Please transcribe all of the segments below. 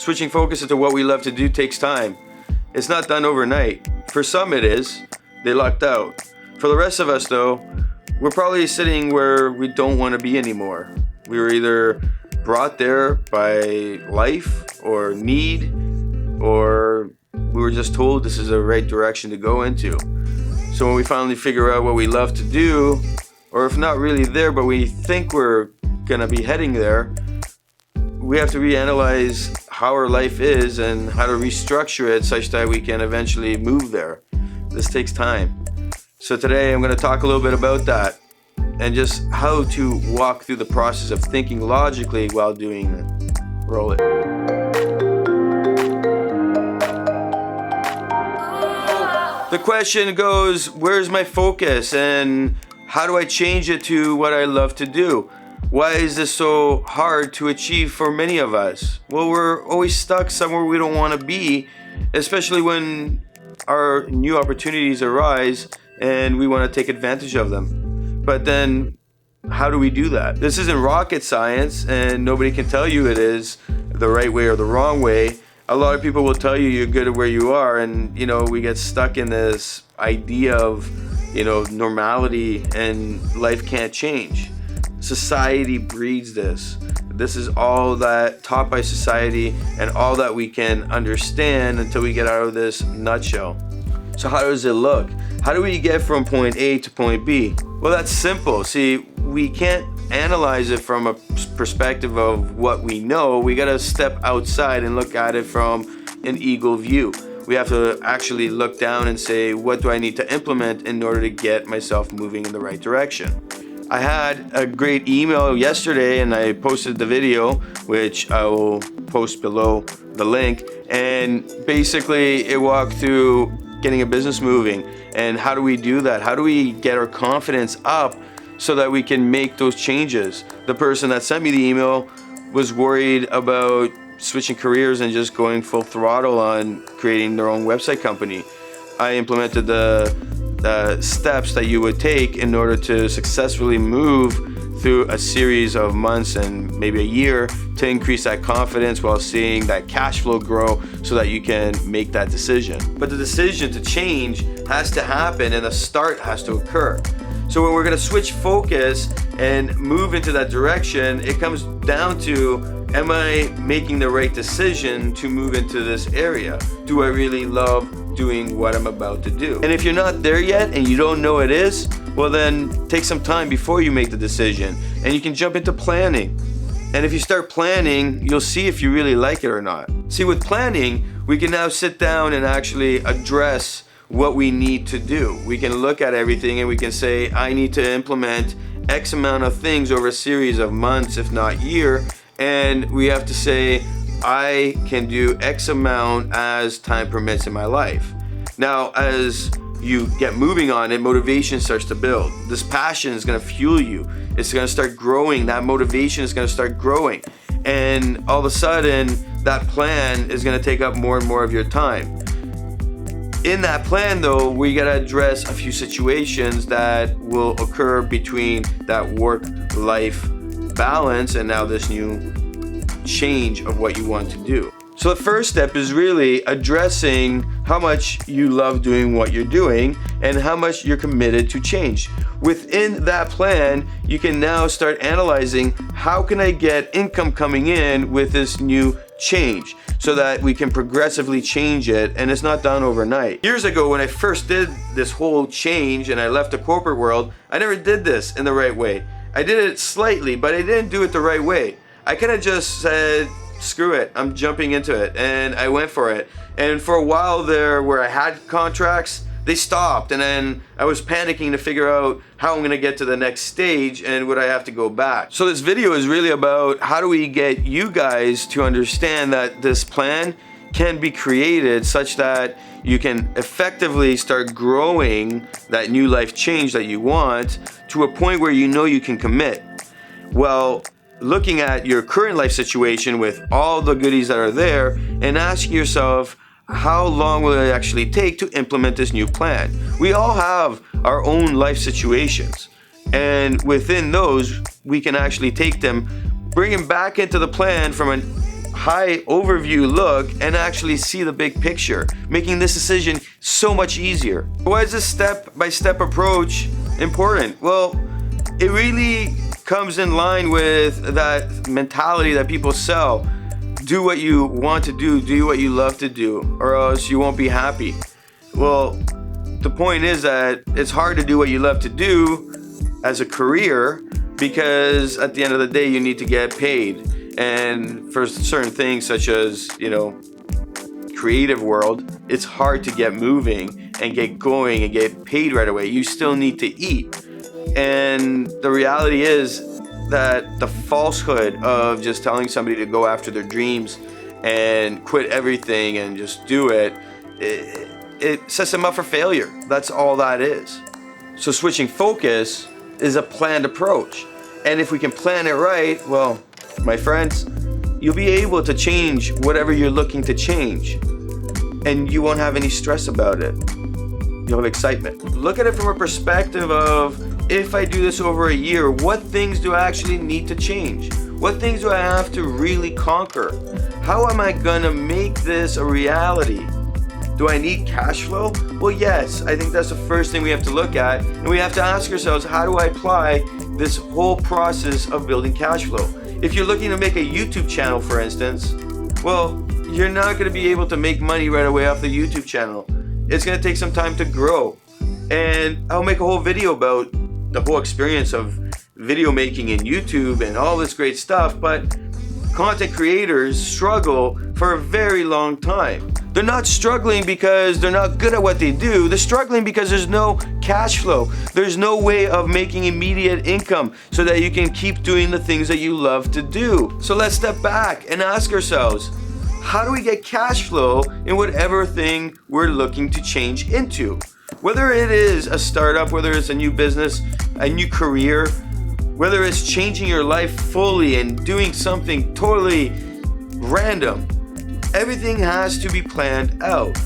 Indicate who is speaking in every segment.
Speaker 1: Switching focus into what we love to do takes time. It's not done overnight. For some it is. They lucked out. For the rest of us though, we're probably sitting where we don't want to be anymore. We were either brought there by life or need, or we were just told this is the right direction to go into. So when we finally figure out what we love to do, or if not really there, but we think we're gonna be heading there, we have to reanalyze how our life is and how to restructure it such that we can eventually move there. This takes time. So today I'm gonna talk a little bit about that and just how to walk through the process of thinking logically while doing it. Roll it. The question goes, where's my focus and how do I change it to what I love to do? Why is this so hard to achieve for many of us? Well, we're always stuck somewhere we don't want to be, especially when our new opportunities arise and we want to take advantage of them. But then how do we do that? This isn't rocket science and nobody can tell you it is the right way or the wrong way. A lot of people will tell you you're good at where you are, and we get stuck in this idea of normality and life can't change. Society breeds this. This is all that taught by society and all that we can understand until we get out of this nutshell. So how does it look? How do we get from point A to point B? Well, that's simple. See, we can't analyze it from a perspective of what we know. We gotta step outside and look at it from an eagle view. We have to actually look down and say, what do I need to implement in order to get myself moving in the right direction? I had a great email yesterday and I posted the video, which I will post below the link, and basically it walked through getting a business moving and how do we do that? How do we get our confidence up so that we can make those changes? The person that sent me the email was worried about switching careers and just going full throttle on creating their own website company. I implemented the steps that you would take in order to successfully move through a series of months and maybe a year to increase that confidence while seeing that cash flow grow so that you can make that decision. But the decision to change has to happen and the start has to occur. So when we're gonna switch focus and move into that direction, it comes down to, am I making the right decision to move into this area? Do I really love doing what I'm about to do? And if you're not there yet and you don't know it is, well then take some time before you make the decision and you can jump into planning. And if you start planning, you'll see if you really like it or not. See, with planning, we can now sit down and actually address what we need to do. We can look at everything and we can say, I need to implement X amount of things over a series of months, if not year, and we have to say, I can do X amount as time permits in my life. Now, as you get moving on it, motivation starts to build. This passion is gonna fuel you. It's gonna start growing. That motivation is gonna start growing. And all of a sudden, that plan is gonna take up more and more of your time. In that plan though, we gotta address a few situations that will occur between that work-life balance and now this new change of what you want to do. So the first step is really addressing how much you love doing what you're doing and how much you're committed to change. Within that plan, you can now start analyzing, how can I get income coming in with this new change so that we can progressively change it, and it's not done overnight. Years ago when I first did this whole change and I left the corporate world, I never did this in the right way. I did it slightly, but I didn't do it the right way. I kind of just said, screw it, I'm jumping into it, and I went for it. And for a while there where I had contracts, they stopped, and then I was panicking to figure out how I'm gonna get to the next stage and would I have to go back. So this video is really about how do we get you guys to understand that this plan can be created such that you can effectively start growing that new life change that you want to a point where you know you can commit. Well, looking at your current life situation with all the goodies that are there and asking yourself, how long will it actually take to implement this new plan? We all have our own life situations, and within those, we can actually take them, bring them back into the plan from an high overview look and actually see the big picture, making this decision so much easier. Why is this step-by-step approach important? Well, it really comes in line with that mentality that people sell. Do what you want to do what you love to do, or else you won't be happy. Well, the point is that it's hard to do what you love to do as a career, because at the end of the day you need to get paid. And for certain things such as, creative world, it's hard to get moving and get going and get paid right away. You still need to eat. And the reality is that the falsehood of just telling somebody to go after their dreams and quit everything and just do it, it sets them up for failure. That's all that is. So switching focus is a planned approach. And if we can plan it right, well, my friends, you'll be able to change whatever you're looking to change. And you won't have any stress about it. You'll have excitement. Look at it from a perspective of, if I do this over a year, what things do I actually need to change? What things do I have to really conquer? How am I gonna make this a reality? Do I need cash flow? Well, yes, I think that's the first thing we have to look at. And we have to ask ourselves, how do I apply this whole process of building cash flow? If you're looking to make a YouTube channel, for instance, well, you're not gonna be able to make money right away off the YouTube channel. It's gonna take some time to grow. And I'll make a whole video about the whole experience of video making in YouTube and all this great stuff, but content creators struggle for a very long time. They're not struggling because they're not good at what they do. They're struggling because there's no cash flow. There's no way of making immediate income so that you can keep doing the things that you love to do. So let's step back and ask ourselves, how do we get cash flow in whatever thing we're looking to change into? Whether it is a startup, whether it's a new business, a new career, whether it's changing your life fully and doing something totally random, everything has to be planned out.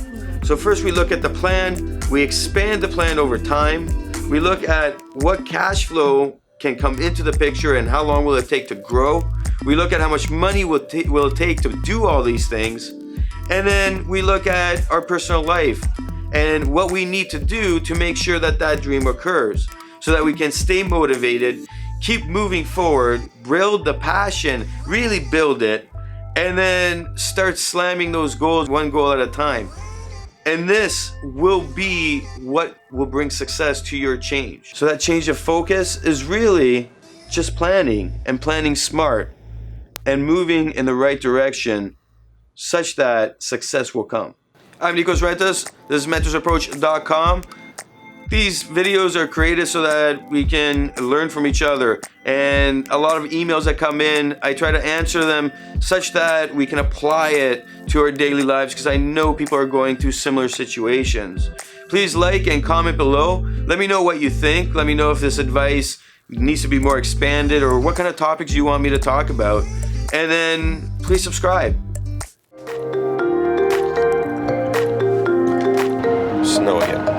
Speaker 1: So first we look at the plan, we expand the plan over time, we look at what cash flow can come into the picture and how long will it take to grow. We look at how much money will it take to do all these things. And then we look at our personal life and what we need to do to make sure that that dream occurs, so that we can stay motivated, keep moving forward, build the passion, really build it, and then start slamming those goals one goal at a time. And this will be what will bring success to your change. So that change of focus is really just planning, and planning smart, and moving in the right direction such that success will come. I'm Nikos Rentas. This is mentorsapproach.com. These videos are created so that we can learn from each other, and a lot of emails that come in, I try to answer them such that we can apply it to our daily lives, because I know people are going through similar situations. Please like and comment below. Let me know what you think. Let me know if this advice needs to be more expanded, or what kind of topics you want me to talk about. And then please subscribe.
Speaker 2: Snow again.